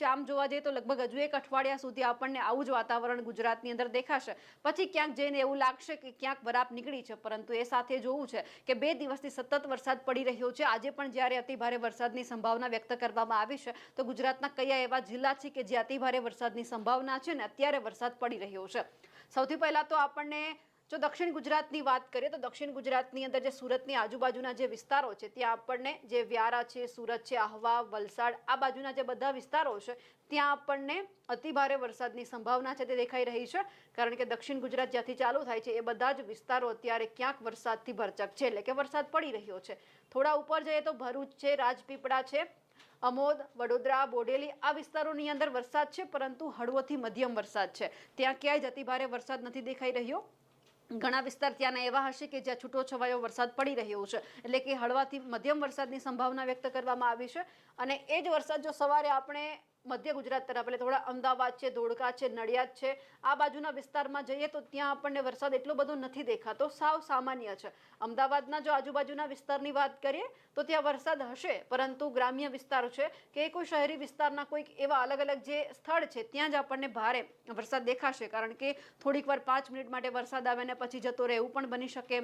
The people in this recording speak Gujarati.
આમ જોવા જઈએ તો લગભગ હજુ એક અઠવાડિયા સુધી આપણને આવું જ વાતાવરણ ગુજરાતની અંદર દેખાશે, પછી ક્યાંક જઈને એવું લાગશે કે ક્યાંક બરાફ નીકળી છે, પરંતુ એ સાથે જોવું છે કે 2 દિવસથી સતત વરસાદ પડી રહ્યો છે। આજે પણ જ્યારે અતિભારે વરસાદની સંભાવના વ્યક્ત કરવામાં આવી છે તો ગુજરાતના કયા એવા જિલ્લા છે કે જે અતિભારે વરસાદની સંભાવના છે ને અત્યારે વરસાદ પડી રહ્યો છે। સૌથી પહેલા તો આપણને જો દક્ષિણ ગુજરાતની વાત કરીએ તો દક્ષિણ ગુજરાતની અંદર જે સુરતની આજુબાજુના જે વિસ્તારો છે ત્યાં આપણને જે વ્યારા છે, સુરત છે, આહવા, વલસાડ આ બાજુના જે બધા વિસ્તારો છે ત્યાં આપણને અતિભારે વરસાદની સંભાવના છે તે દેખાઈ રહી છે, કારણ કે દક્ષિણ ગુજરાત જ્યાંથી ચાલુ થાય છે એ બધા જ વિસ્તારો અત્યારે ક્યાંક વરસાદથી ભરચક છે, એટલે કે વરસાદ પડી રહ્યો છે। થોડા ઉપર જઈએ તો ભરૂચ છે, રાજપીપળા છે, અમોદ, વડોદરા, બોડેલી આ વિસ્તારોની અંદર વરસાદ છે, પરંતુ હળવોથી મધ્યમ વરસાદ છે। ત્યાં ક્યાંય જ અતિભારે વરસાદ નથી દેખાઈ રહ્યો। ઘણા વિસ્તાર ત્યાંના એવા હશે કે જ્યાં છૂટો છવાયો વરસાદ પડી રહ્યો છે, એટલે કે હળવાથી મધ્યમ વરસાદની સંભાવના વ્યક્ત કરવામાં આવી છે। અને એ જ વરસાદ જો સવારે આપણે મધ્ય ગુજરાત તરફ એટલે થોડા અમદાવાદ છે, ધોળકા છે, નડિયાદ છે આ બાજુના વિસ્તારમાં જઈએ તો ત્યાં આપણને વરસાદ એટલો બધો નથી દેખાતો, સાવ સામાન્ય છે। અમદાવાદના જો આજુબાજુના વિસ્તારની વાત કરીએ તો ત્યાં વરસાદ હશે, પરંતુ ગ્રામ્ય વિસ્તાર છે કે કોઈ શહેરી વિસ્તારના કોઈક એવા અલગ અલગ જે સ્થળ છે ત્યાં જ આપણને ભારે વરસાદ દેખાશે, કારણ કે થોડીક વાર 5 મિનિટ માટે વરસાદ આવે ને પછી જતો રહે એવું પણ બની શકે